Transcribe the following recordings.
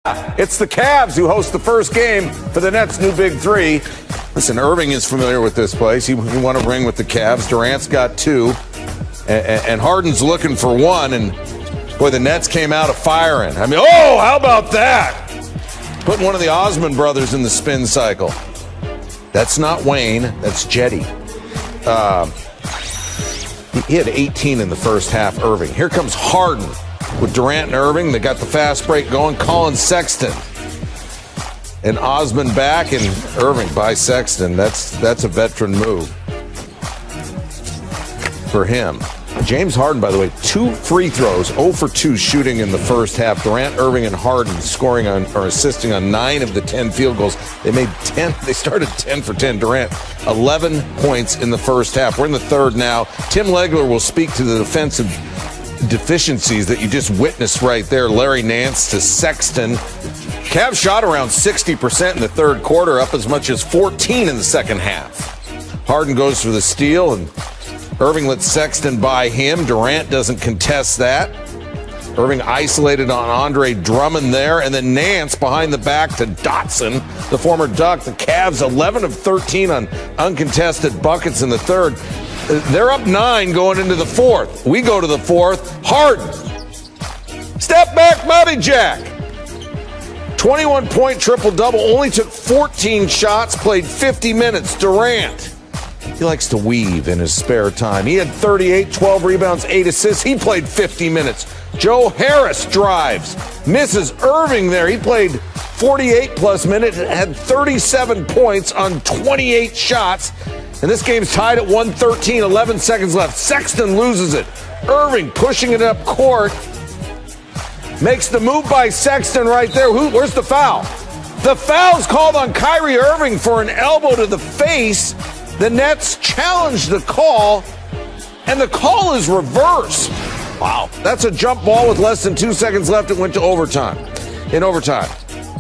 It's the Cavs who host the first game for the Nets' new Big Three. Listen, Irving is familiar with this place. He won a ring with the Cavs. Durant's got two. And Harden's looking for one. And, boy, the Nets came out of firing. I mean, oh, how about that? Putting one of the Osmond brothers in the spin cycle. That's not Wayne. That's Jetty. He had 18 in the first half, Irving. Here comes Harden with Durant and Irving. They got the fast break going. Colin Sexton. And Osmond back, and Irving by Sexton. That's a veteran move for him. James Harden, by the way, 2 free throws, 0 for 2 shooting in the first half. Durant, Irving, and Harden scoring on or assisting on 9 of the 10 field goals. They made 10. They started 10 for 10. Durant, 11 points in the first half. We're in the third now. Tim Legler will speak to the defensive deficiencies that you just witnessed right there. Larry Nance to Sexton. Cavs shot around 60% in the third quarter, up as much as 14 in the second half. Harden goes for the steal, and Irving lets Sexton by him. Durant doesn't contest that. Irving isolated on Andre Drummond there, and then Nance behind the back to Dotson, the former Duck. The Cavs 11 of 13 on uncontested buckets in the third. They're up 9 going into the fourth. We go to the fourth. Harden. Step back, Bobby Jack. 21-point triple-double. Only took 14 shots, played 50 minutes. Durant. He likes to weave in his spare time. He had 38, 12 rebounds, 8 assists. He played 50 minutes. Joe Harris drives. Misses Irving there. He played 48-plus minutes, had 37 points on 28 shots. And this game's tied at 113, 11 seconds left. Sexton loses it. Irving pushing it up court. Makes the move by Sexton right there. Where's the foul? The foul's called on Kyrie Irving for an elbow to the face. The Nets challenge the call, and the call is reversed. Wow. That's a jump ball with less than 2 seconds left. It went to overtime. In overtime,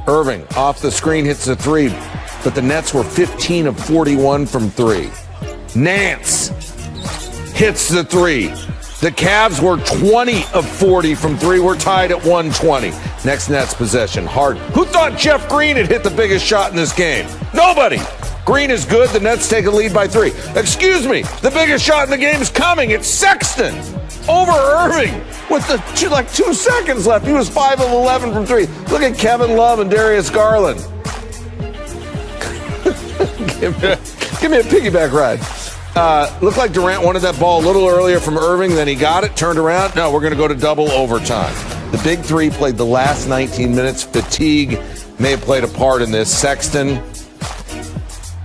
Irving off the screen hits a three. But the Nets were 15 of 41 from 3. Nance hits the 3. The Cavs were 20 of 40 from 3. We're tied at 120. Next Nets possession. Harden. Who thought Jeff Green had hit the biggest shot in this game? Nobody. Green is good. The Nets take a lead by 3. Excuse me. The biggest shot in the game is coming. It's Sexton over Irving with 2 seconds left. He was 5 of 11 from 3. Look at Kevin Love and Darius Garland. Give me a piggyback ride. Looked like Durant wanted that ball a little earlier from Irving, then he got it, turned around. No, we're going to go to double overtime. The Big Three played the last 19 minutes. Fatigue may have played a part in this. Sexton,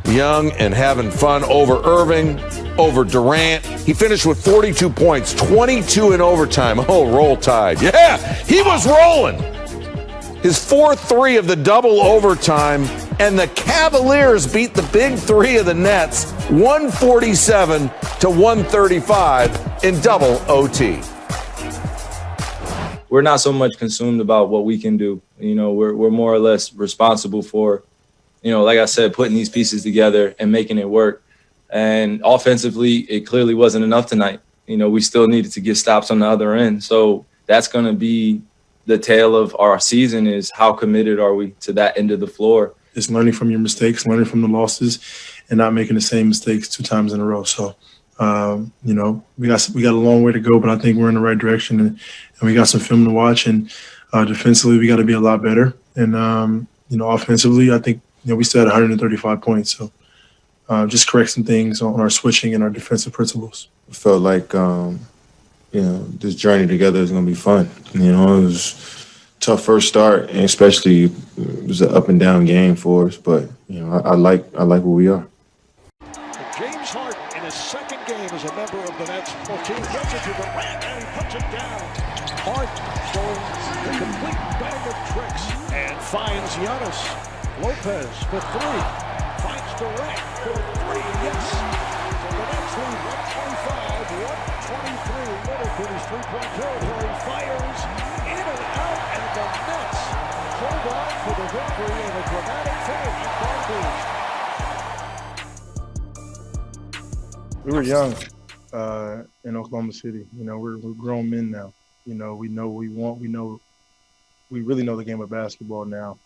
young and having fun over Irving, over Durant. He finished with 42 points, 22 in overtime. Oh, roll Tide. Yeah, he was rolling. His 4th of the double overtime. And the Cavaliers beat the Big Three of the Nets 147 to 135 in double OT. We're not so much consumed about what we can do. You know, we're more or less responsible for, you know, like I said, putting these pieces together and making it work. And offensively, it clearly wasn't enough tonight. You know, we still needed to get stops on the other end. So that's going to be the tale of our season, is how committed are we to that end of the floor. It's learning from your mistakes, learning from the losses, and not making the same mistakes 2 times in a row. So, you know, we got a long way to go, but I think we're in the right direction, and we got some film to watch. And defensively, we got to be a lot better. And, you know, offensively, I think, you know, we still had 135 points. So just correct some things on our switching and our defensive principles. I felt like, you know, this journey together is going to be fun. You know, it was tough first start, and especially it was an up and down game for us. But you know, I like where we are. James Harden in his second game as a member of the Nets. 14 gets it to Durant, and he puts it down. Harden showing the complete bag of tricks and finds Giannis. Lopez for 3. Finds Durant for 3. Yes. So the Nets lead 125, 123. Middleton is 3-point territory. Fires in and out, and the Nets hold on for the victory in a dramatic finish at Barclays. We were young in Oklahoma City. You know, we're grown men now. You know, we know what we want. We know we really know the game of basketball now.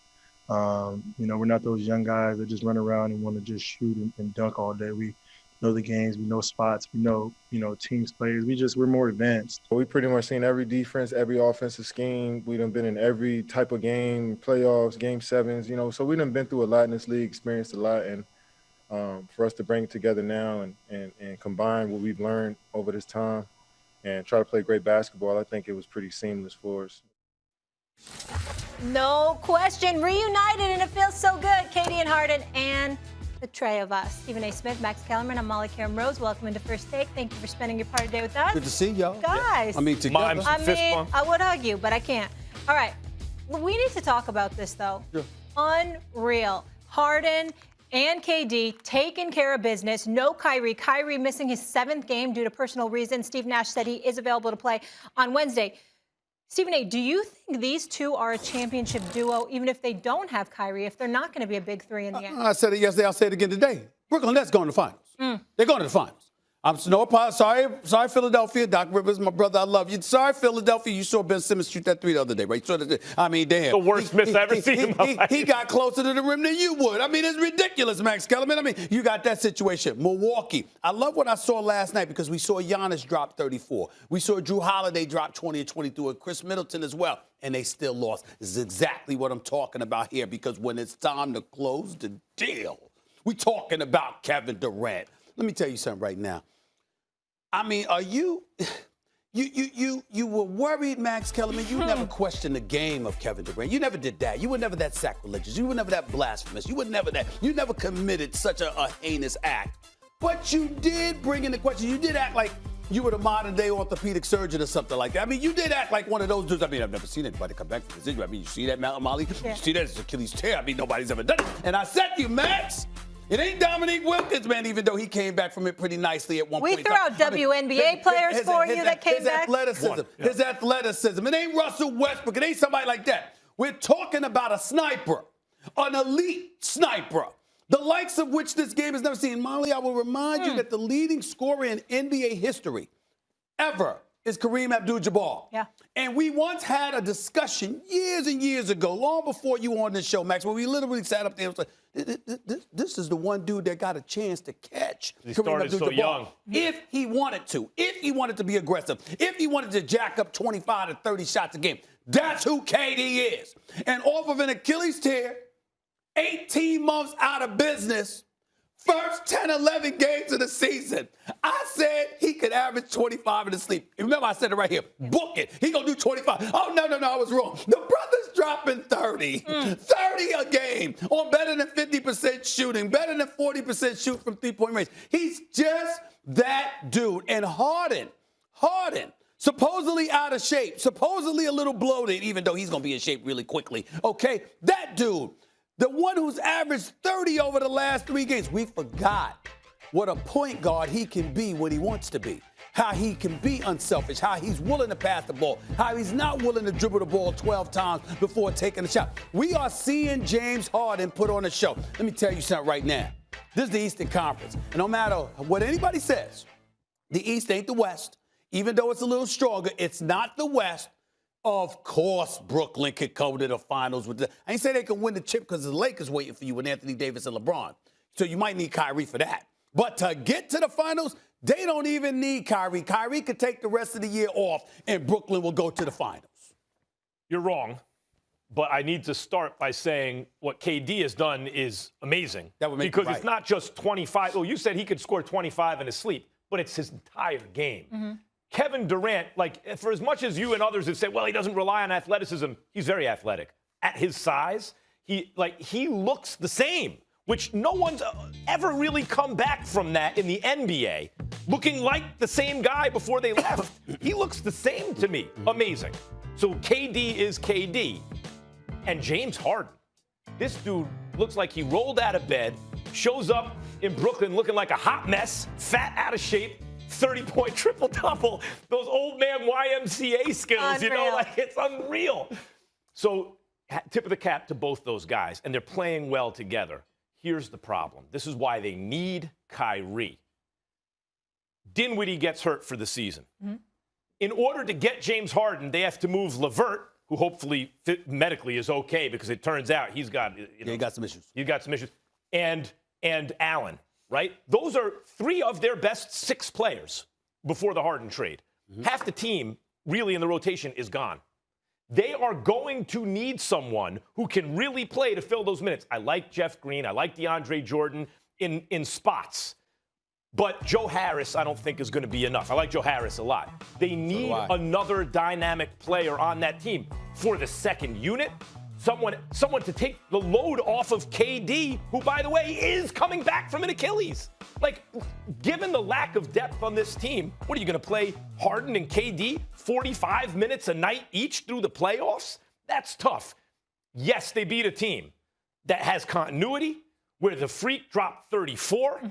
We're not those young guys that just run around and want to just shoot and dunk all day. We know the games, we know spots, we know, teams plays. We're more advanced. We pretty much seen every defense, every offensive scheme. We done been in every type of game, playoffs, game sevens, so we done been through a lot in this league, experienced a lot. And for us to bring it together now and combine what we've learned over this time and try to play great basketball, I think it was pretty seamless for us. No question. Reunited, and it feels so good. KD and Harden and the tray of us. Stephen A. Smith, Max Kellerman, I'm Molly Karen Rose. Welcome into First Take. Thank you for spending your part of the day with us. Good to see y'all. Guys. I mean, together. I would hug you, but I can't. All right. We need to talk about this, though. Sure. Unreal. Harden and KD taking care of business. No Kyrie. Kyrie missing his 7th game due to personal reasons. Steve Nash said he is available to play on Wednesday. Stephen A., do you think these two are a championship duo, even if they don't have Kyrie, if they're not going to be a big three in the end? I said it yesterday. I'll say it again today. Brooklyn Nets going to the finals. They're going to the finals. I'm no apology. Sorry, Philadelphia. Doc Rivers, my brother, I love you. Sorry, Philadelphia. You saw Ben Simmons shoot that 3 the other day, right? Damn. The worst miss I ever seen in my life. He got closer to the rim than you would. I mean, it's ridiculous, Max Kellerman. I mean, you got that situation. Milwaukee. I love what I saw last night because we saw Giannis drop 34. We saw Drew Holiday drop 20 and 22, and Chris Middleton as well, and they still lost. This is exactly what I'm talking about here because when it's time to close the deal, we're talking about Kevin Durant. Let me tell you something right now. I mean, are you were worried, Max Kellerman? You never questioned the game of Kevin Durant. You never did that. You were never that sacrilegious. You were never that blasphemous. You were never that. You never committed such a heinous act. But you did bring in the question. You did act like you were the modern day orthopedic surgeon or something like that. I mean, you did act like one of those dudes. I mean, I've never seen anybody come back from this injury. I mean, you see that, Molly? Yeah. You see that? It's Achilles tear. I mean, nobody's ever done it. And I said to you, Max, it ain't Dominique Wilkins, man, even though he came back from it pretty nicely at one point. We threw out WNBA players for you that came back. His athleticism. It ain't Russell Westbrook. It ain't somebody like that. We're talking about a sniper, an elite sniper, the likes of which this game has never seen. Molly, I will remind you that the leading scorer in NBA history ever is Kareem Abdul-Jabbar. Yeah. And we once had a discussion years and years ago, long before you were on this show, Max, where we literally sat up there and was like, this is the one dude that got a chance to catch Kareem Abdul-Jabbar. So young. If he wanted to be aggressive, if he wanted to jack up 25 to 30 shots a game. That's who KD is. And off of an Achilles tear, 18 months out of business, first 10, 11 games of the season, I said he could average 25 in his sleep. Remember, I said it right here. Book it. He going to do 25. Oh, no, I was wrong. The brother's dropping 30. 30 a game on better than 50% shooting, better than 40% shoot from three-point range. He's just that dude. And Harden, supposedly out of shape, supposedly a little bloated, even though he's going to be in shape really quickly. Okay, that dude, the one who's averaged 30 over the last 3 games. We forgot what a point guard he can be when he wants to be. How he can be unselfish, how he's willing to pass the ball, how he's not willing to dribble the ball 12 times before taking a shot. We are seeing James Harden put on a show. Let me tell you something right now. This is the Eastern Conference. And no matter what anybody says, the East ain't the West. Even though it's a little stronger, it's not the West. Of course, Brooklyn could go to the finals with I ain't say they can win the chip because the Lakers waiting for you with Anthony Davis and LeBron. So you might need Kyrie for that. But to get to the finals, they don't even need Kyrie. Kyrie could take the rest of the year off, and Brooklyn will go to the finals. You're wrong, but I need to start by saying what KD has done is amazing. That would make because it right. It's not just 25. Oh, you said he could score 25 in his sleep, but it's his entire game. Kevin Durant, like, for as much as you and others have said, well, he doesn't rely on athleticism, he's very athletic. At his size, he looks the same, which no one's ever really come back from that in the NBA, looking like the same guy before they left. He looks the same to me. Amazing. So KD is KD. And James Harden, this dude looks like he rolled out of bed, shows up in Brooklyn looking like a hot mess, fat, out of shape, 30-point triple-double. Those old man YMCA skills, Unreal. like it's unreal. So tip of the cap to both those guys, and they're playing well together. Here's the problem. This is why they need Kyrie. Dinwiddie gets hurt for the season. In order to get James Harden, they have to move LeVert, who hopefully medically is okay because it turns out he's got he got some issues. He's got some issues. And Allen, right? Those are 3 of their best 6 players before the Harden trade. Half the team really in the rotation is gone. They are going to need someone who can really play to fill those minutes. I like Jeff Green. I like DeAndre Jordan in spots. But Joe Harris, I don't think, is going to be enough. I like Joe Harris a lot. They need another dynamic player on that team for the second unit. Someone to take the load off of KD, who, by the way, is coming back from an Achilles. Like, given the lack of depth on this team, what are you going to play Harden and KD 45 minutes a night each through the playoffs? That's tough. Yes, they beat a team that has continuity, where the Freak dropped 34.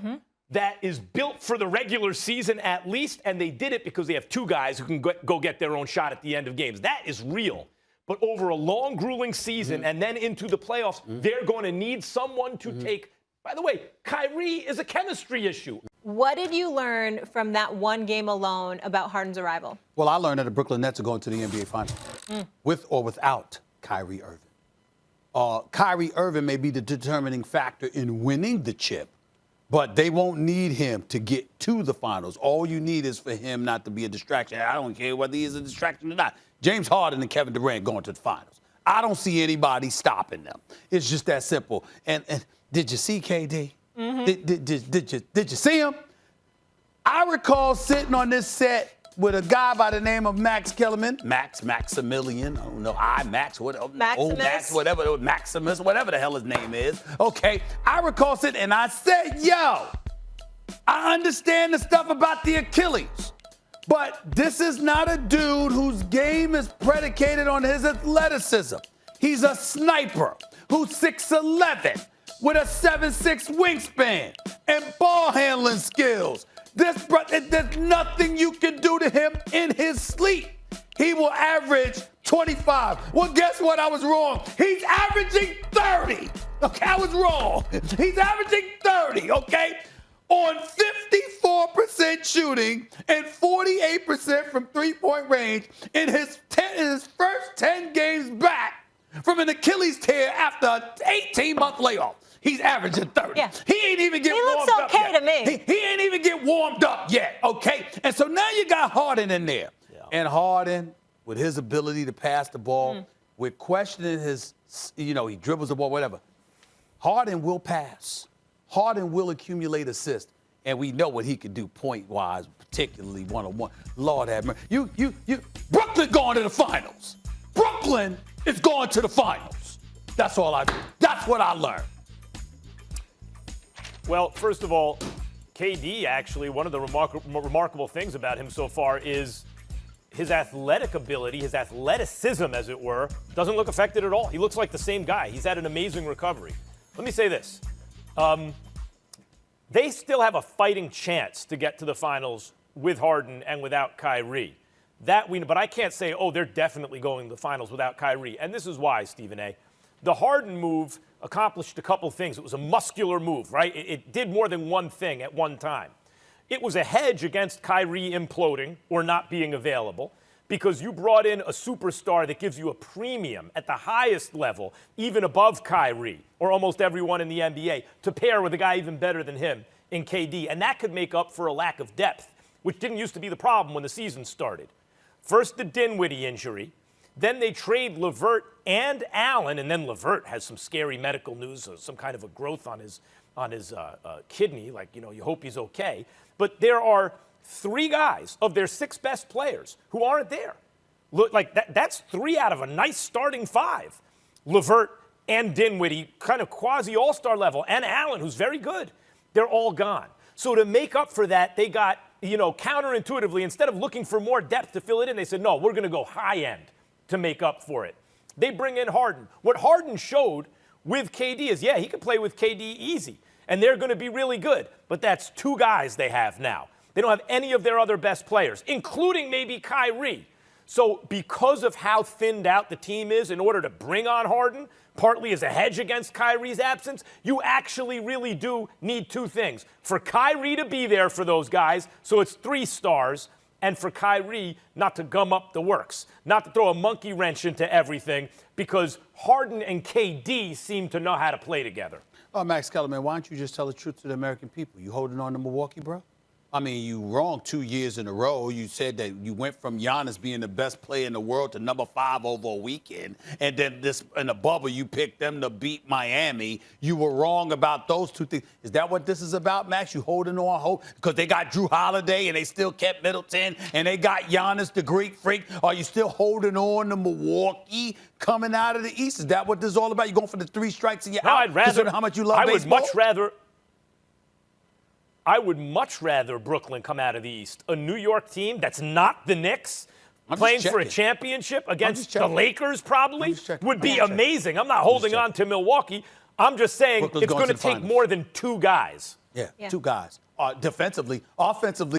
That is built for the regular season at least, and they did it because they have 2 guys who can go get their own shot at the end of games. That is real. But over a long, grueling season and then into the playoffs, they're going to need someone to take. By the way, Kyrie is a chemistry issue. What did you learn from that one game alone about Harden's arrival? Well, I learned that the Brooklyn Nets are going to the NBA Finals with or without Kyrie Irving. Kyrie Irving may be the determining factor in winning the chip, but they won't need him to get to the finals. All you need is for him not to be a distraction. I don't care whether he is a distraction or not. James Harden and Kevin Durant going to the finals. I don't see anybody stopping them. It's just that simple. And did you see KD? Did you see him? I recall sitting on this set with a guy by the name of Max Kellerman, Maximilian, I don't know, Maximus, whatever, Maximus, whatever the hell his name is. Okay, I recall sitting and I said, yo, I understand the stuff about the Achilles, but this is not a dude whose game is predicated on his athleticism. He's a sniper who's 6'11", with a 7'6" wingspan and ball handling skills. There's nothing you can do to him in his sleep. He will average 25. Well, guess what? I was wrong. He's averaging 30. Okay, I was wrong. He's averaging 30, okay? On 54% shooting and 48% from three-point range in his first 10 games back from an Achilles tear after an 18-month layoff. He's averaging 30. Yeah. He ain't even get warmed up yet. He looks okay to me. He ain't even get warmed up yet, okay? And so now you got Harden in there. Yeah. And Harden, with his ability to pass the ball, we're questioning his, he dribbles the ball, whatever. Harden will pass. Harden will accumulate assists. And we know what he can do point-wise, particularly one-on-one. Lord have mercy. Brooklyn going to the finals. Brooklyn is going to the finals. That's all I do. That's what I learned. Well, first of all, KD, actually, one of the remarkable things about him so far is his athletic ability, his athleticism, as it were, doesn't look affected at all. He looks like the same guy. He's had an amazing recovery. Let me say this. They still have a fighting chance to get to the finals with Harden and without Kyrie. But I can't say, they're definitely going to the finals without Kyrie. And this is why, Stephen A. The Harden move accomplished a couple things. It was a muscular move, right? It did more than one thing at one time. It was a hedge against Kyrie imploding or not being available because you brought in a superstar that gives you a premium at the highest level, even above Kyrie or almost everyone in the NBA, to pair with a guy even better than him in KD. And that could make up for a lack of depth, which didn't used to be the problem when the season started. First, the Dinwiddie injury. Then they trade LeVert and Allen, and then LeVert has some scary medical news, some kind of a growth on his kidney. You hope he's okay. But there are 3 guys of their 6 best players who aren't there. Look, that's 3 out of a nice starting 5. LeVert and Dinwiddie, kind of quasi all-star level, and Allen, who's very good. They're all gone. So to make up for that, they got, counterintuitively, instead of looking for more depth to fill it in, they said, no, we're going to go high end to make up for it. They bring in Harden. What Harden showed with KD is, he can play with KD easy, and they're going to be really good. But that's 2 guys they have now. They don't have any of their other best players, including maybe Kyrie. So because of how thinned out the team is, in order to bring on Harden, partly as a hedge against Kyrie's absence, you actually really do need 2 things. For Kyrie to be there for those guys, so it's 3 stars, and for Kyrie not to gum up the works, not to throw a monkey wrench into everything, because Harden and KD seem to know how to play together. Oh, Max Kellerman, why don't you just tell the truth to the American people? You holding on to Milwaukee, bro? I mean, you wrong 2 years in a row. You said that you went from Giannis being the best player in the world to number 5 over a weekend. And then this in the bubble, you picked them to beat Miami. You were wrong about those two things. Is that what this is about, Max? You holding on hope because they got Drew Holiday and they still kept Middleton and they got Giannis, the Greek freak. Are you still holding on to Milwaukee coming out of the East? Is that what this is all about? You going for the 3 strikes and you're out? I'd rather. Considering how much you love baseball? I would much rather Brooklyn come out of the East. A New York team that's not the Knicks playing for a championship against the Lakers probably would be amazing. I'm not holding on to Milwaukee. I'm just saying it's going to take more than 2 guys. Yeah, 2 guys. Defensively, offensively.